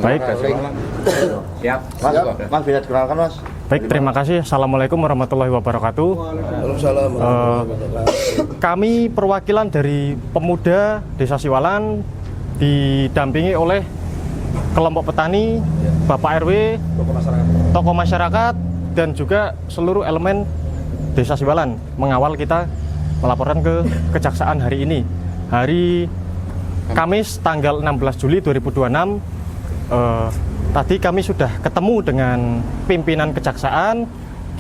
Baik. Siap. Mas bisa dikenalkan Mas. Baik, terima kasih. Assalamualaikum warahmatullahi wabarakatuh. Waalaikumsalam. Kami perwakilan dari pemuda Desa Siwalan didampingi oleh kelompok petani, Bapak RW, tokoh masyarakat, dan juga seluruh elemen Desa Siwalan mengawal kita melaporkan ke Kejaksaan hari ini. Hari Kamis tanggal 16 Juli 2026. Tadi kami sudah ketemu dengan pimpinan Kejaksaan.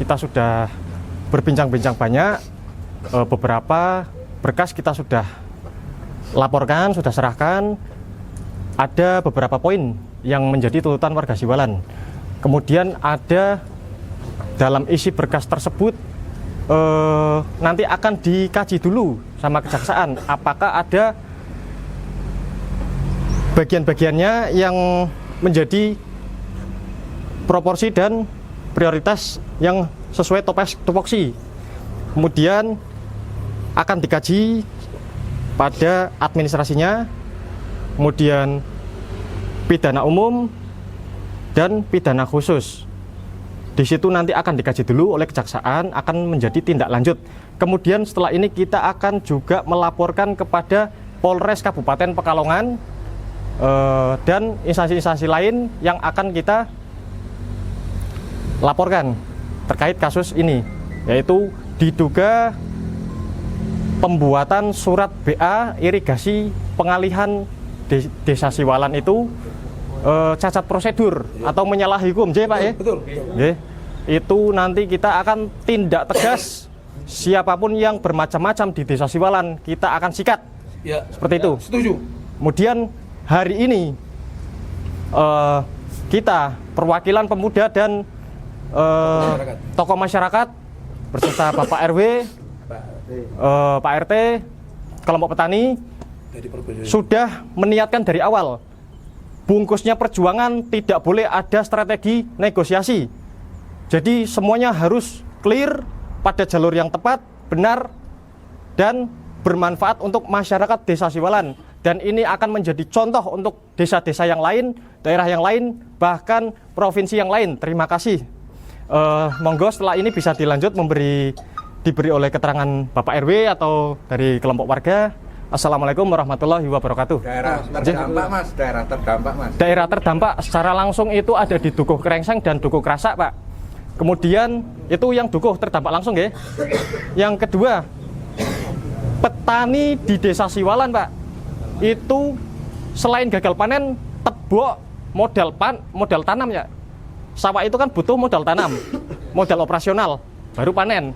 Kita sudah berbincang-bincang banyak. Beberapa berkas kita sudah laporkan, sudah serahkan. Ada beberapa poin yang menjadi tuntutan warga Siwalan. Kemudian ada dalam isi berkas tersebut nanti akan dikaji dulu sama Kejaksaan apakah ada bagian-bagiannya yang menjadi proporsi dan prioritas yang sesuai topoksi. Kemudian akan dikaji pada administrasinya, kemudian pidana umum dan pidana khusus. Di situ nanti akan dikaji dulu oleh Kejaksaan, akan menjadi tindak lanjut. Kemudian setelah ini kita akan juga melaporkan kepada Polres Kabupaten Pekalongan dan instansi-instansi lain yang akan kita laporkan terkait kasus ini, yaitu diduga pembuatan surat BA irigasi pengalihan Desa Siwalan itu cacat prosedur atau menyalahi hukum, Pak ya? Betul. Itu nanti kita akan tindak tegas siapapun yang bermacam-macam di Desa Siwalan, kita akan sikat. Ya. Seperti itu. Setuju. Kemudian hari ini kita perwakilan pemuda dan tokoh masyarakat beserta Bapak RW, Pak RT, kelompok petani sudah meniatkan dari awal. Bungkusnya perjuangan tidak boleh ada strategi negosiasi. Jadi semuanya harus clear pada jalur yang tepat, benar, dan bermanfaat untuk masyarakat Desa Siwalan. Dan ini akan menjadi contoh untuk desa-desa yang lain, daerah yang lain, bahkan provinsi yang lain. Terima kasih. Monggo setelah ini bisa dilanjut diberi oleh keterangan Bapak RW atau dari kelompok warga. Assalamualaikum warahmatullahi wabarakatuh. Daerah terdampak Mas, daerah terdampak Mas. Daerah terdampak secara langsung itu ada di Dukuh Krengseng dan Dukuh Krasak, Pak. Kemudian itu yang Dukuh terdampak langsung ya. Yang kedua, petani di Desa Siwalan, Pak, itu selain gagal panen, tebok modal tanam ya. Sawah itu kan butuh modal tanam, modal operasional, baru panen.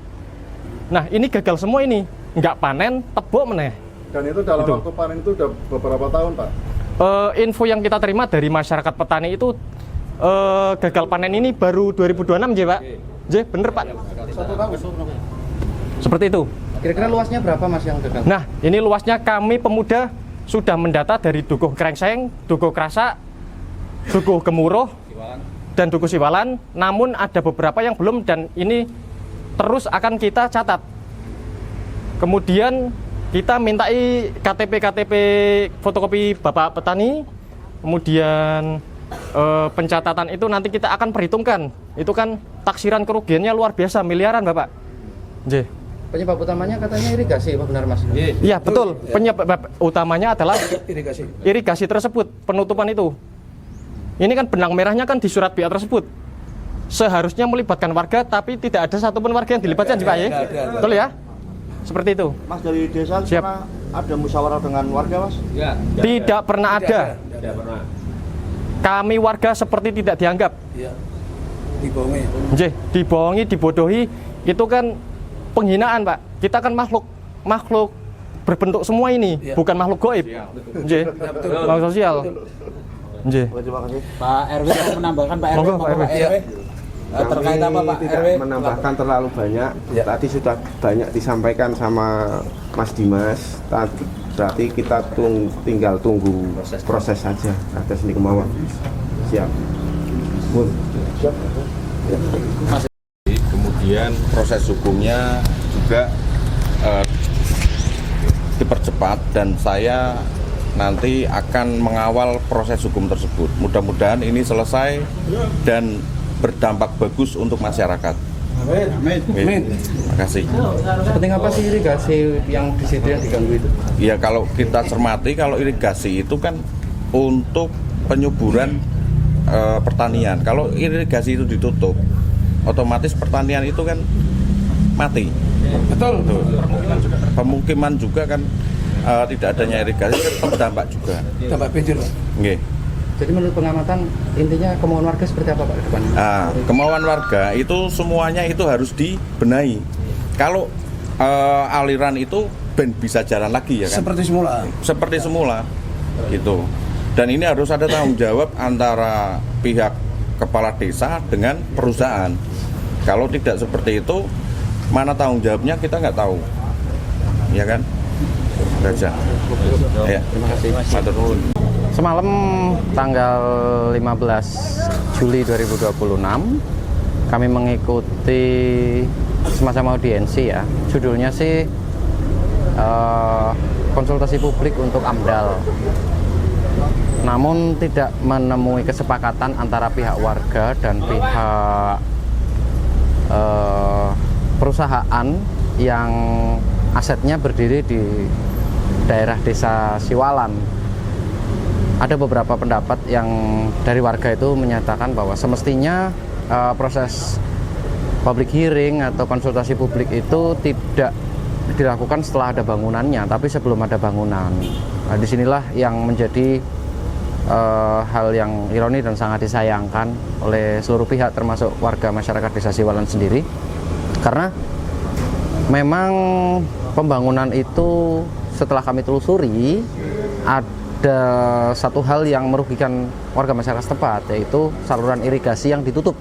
Nah ini gagal semua ini, nggak panen, tebok meneh. Dan itu dalam waktu panen itu udah beberapa tahun, Pak? Info yang kita terima dari masyarakat petani itu gagal panen ini baru 2026 ya, Pak? Ya, bener Pak? 1 tahun. Seperti itu. Kira-kira luasnya berapa Mas yang gagal? Nah, ini luasnya kami pemuda sudah mendata dari Dukuh Krengseng, Dukuh Krasak, Dukuh Gemuruh, dan Dukuh Siwalan. Namun ada beberapa yang belum dan ini terus akan kita catat. Kemudian kita mintai KTP fotokopi Bapak Petani, kemudian pencatatan itu nanti kita akan perhitungkan. Itu kan taksiran kerugiannya luar biasa, miliaran Bapak. J. Penyebab utamanya katanya irigasi, apa benar Mas? Iya betul, penyebab utamanya adalah irigasi tersebut, penutupan itu. Ini kan benang merahnya kan di surat BA tersebut. Seharusnya melibatkan warga, tapi tidak ada satupun warga yang dilibatkan, Pak ya? Betul ya? Seperti itu. Mas dari desa pernah ada musyawarah dengan warga, Mas? Ya. Tidak pernah ada. Tidak pernah. Kami warga seperti tidak dianggap. Iya. Dibohongi. Dibohongi, dibodohi, itu kan penghinaan, Pak. Kita kan makhluk berbentuk semua ini, bukan makhluk goib. Makhluk sosial. Terima kasih. Pak RW mau menambahkan Pak RW. Monggo, Pak RW. Terkait apa Pak tidak RW? menambahkan terlalu banyak. Tadi sudah banyak disampaikan sama Mas Dimas. Berarti kita tinggal tunggu proses saja. Ada seni kemauan. Siap. Siap. Kemudian proses hukumnya juga dipercepat dan saya nanti akan mengawal proses hukum tersebut. Mudah-mudahan ini selesai dan berdampak bagus untuk masyarakat. Amin. Terima kasih. Penting apa sih irigasi yang di situ yang diganggu itu? Ya kalau kita cermati, kalau irigasi itu kan untuk penyuburan pertanian. Kalau irigasi itu ditutup, otomatis pertanian itu kan mati. Betul. Pemukiman juga kan tidak adanya irigasi kan berdampak juga. Dampak banjir, Pak. Nggih. Jadi menurut pengamatan intinya kemauan warga seperti apa Pak ke depan? Kemauan warga itu semuanya itu harus dibenahi. Kalau aliran itu bisa jalan lagi ya kan? Seperti semula gitu. Dan ini harus ada tanggung jawab antara pihak kepala desa dengan perusahaan. Kalau tidak seperti itu, mana tanggung jawabnya kita nggak tahu, ya kan? Saja. Ya. Terima kasih. Matur nuwun. Semalam tanggal 15 Juli 2026 kami mengikuti semacam audiensi ya. Judulnya sih konsultasi publik untuk AMDAL. Namun tidak menemui kesepakatan antara pihak warga dan pihak perusahaan yang asetnya berdiri di daerah desa Siwalan. Ada beberapa pendapat yang dari warga itu menyatakan bahwa semestinya proses public hearing atau konsultasi publik itu tidak dilakukan setelah ada bangunannya, tapi sebelum ada bangunan. Nah, disinilah yang menjadi hal yang ironi dan sangat disayangkan oleh seluruh pihak, termasuk warga masyarakat desa Siwalan sendiri, karena memang pembangunan itu setelah kami telusuri ada satu hal yang merugikan warga masyarakat setempat, yaitu saluran irigasi yang ditutup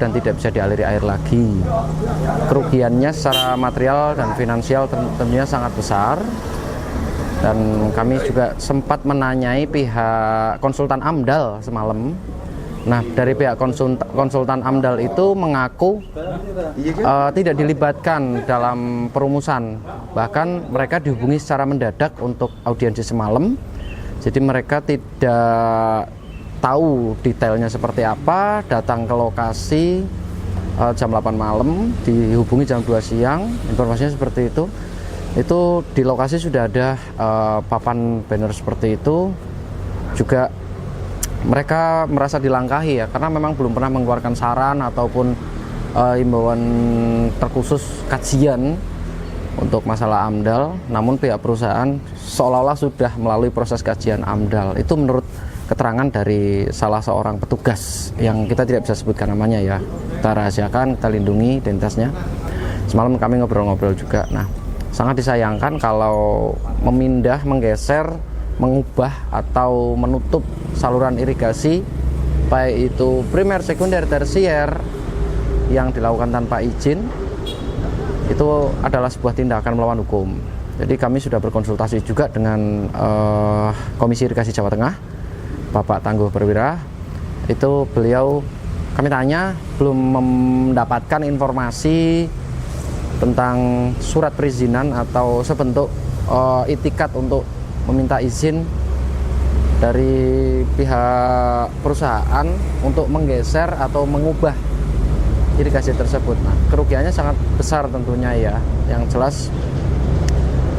dan tidak bisa dialiri air lagi. Kerugiannya secara material dan finansial tentunya sangat besar. Dan kami juga sempat menanyai pihak konsultan AMDAL semalam. Nah, dari pihak konsultan AMDAL itu mengaku tidak dilibatkan dalam perumusan. Bahkan mereka dihubungi secara mendadak untuk audiensi semalam. Jadi mereka tidak tahu detailnya seperti apa, datang ke lokasi jam 8 malam, dihubungi jam 2 siang, informasinya seperti itu. Itu di lokasi sudah ada papan banner seperti itu. Juga mereka merasa dilangkahi ya, karena memang belum pernah mengeluarkan saran ataupun himbauan terkhusus kajian untuk masalah AMDAL. Namun pihak perusahaan seolah-olah sudah melalui proses kajian AMDAL. Itu menurut keterangan dari salah seorang petugas yang kita tidak bisa sebutkan namanya ya. Kita rahasiakan, kita lindungi identitasnya. Semalam kami ngobrol-ngobrol juga. Nah, sangat disayangkan kalau memindah, menggeser, mengubah atau menutup saluran irigasi baik itu primer, sekunder, tersier yang dilakukan tanpa izin, itu adalah sebuah tindakan melawan hukum. Jadi kami sudah berkonsultasi juga dengan Komisi Irigasi Jawa Tengah, Bapak Tangguh Perwira. Itu beliau, kami tanya, belum mendapatkan informasi tentang surat perizinan atau sebentuk itikat untuk meminta izin dari pihak perusahaan untuk menggeser atau mengubah irigasi tersebut. Nah, kerugiannya sangat besar tentunya ya. Yang jelas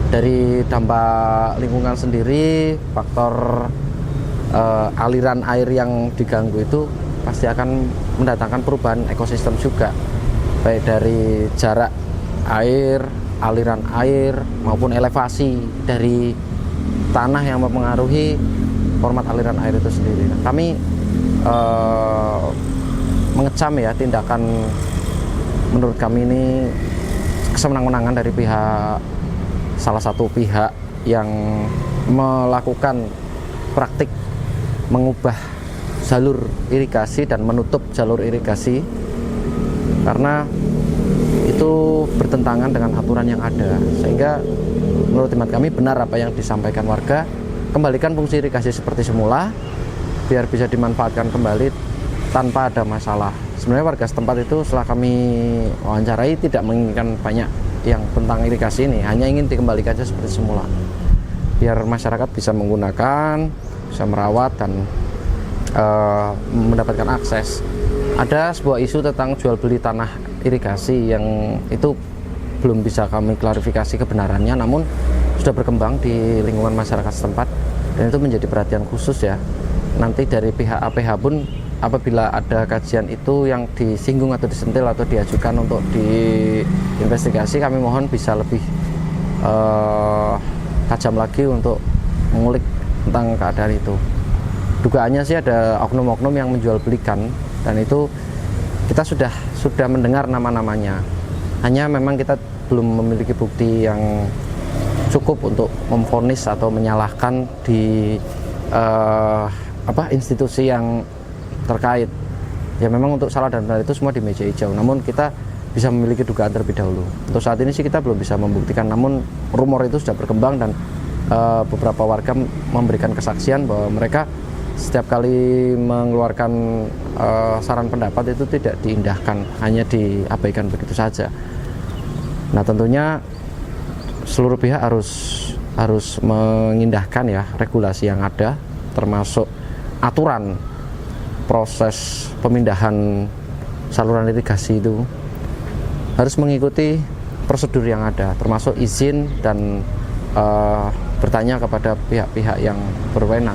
dari dampak lingkungan sendiri, faktor aliran air yang diganggu itu pasti akan mendatangkan perubahan ekosistem juga, baik dari jarak air, aliran air maupun elevasi dari tanah yang mempengaruhi format aliran air itu sendiri. Nah, kami mengecam ya tindakan menurut kami ini kesenang-menangan dari pihak salah satu pihak yang melakukan praktik mengubah jalur irigasi dan menutup jalur irigasi, karena itu bertentangan dengan aturan yang ada. Sehingga menurut hemat kami benar apa yang disampaikan warga, kembalikan fungsi irigasi seperti semula biar bisa dimanfaatkan kembali tanpa ada masalah. Sebenarnya warga setempat itu setelah kami wawancarai tidak menginginkan banyak yang tentang irigasi ini, hanya ingin dikembalikan saja seperti semula. biar masyarakat bisa menggunakan, bisa merawat dan mendapatkan akses. Ada sebuah isu tentang jual beli tanah irigasi yang itu belum bisa kami klarifikasi kebenarannya, namun sudah berkembang di lingkungan masyarakat setempat dan itu menjadi perhatian khusus ya. Nanti dari pihak APH pun apabila ada kajian itu yang disinggung atau disentil atau diajukan untuk diinvestigasi, kami mohon bisa lebih tajam lagi untuk mengulik tentang keadaan itu. Dugaannya sih ada oknum-oknum yang menjual belikan dan itu kita sudah mendengar nama-namanya. Hanya memang kita belum memiliki bukti yang cukup untuk memvonis atau menyalahkan di institusi yang terkait. Ya memang untuk salah dan benar itu semua di meja hijau. Namun kita bisa memiliki dugaan terlebih dahulu. Untuk saat ini sih kita belum bisa membuktikan. Namun rumor itu sudah berkembang dan beberapa warga memberikan kesaksian bahwa mereka setiap kali mengeluarkan saran pendapat itu tidak diindahkan, hanya diabaikan begitu saja. Nah tentunya seluruh pihak harus mengindahkan ya regulasi yang ada, termasuk aturan proses pemindahan saluran irigasi itu harus mengikuti prosedur yang ada, termasuk izin dan bertanya kepada pihak-pihak yang berwenang.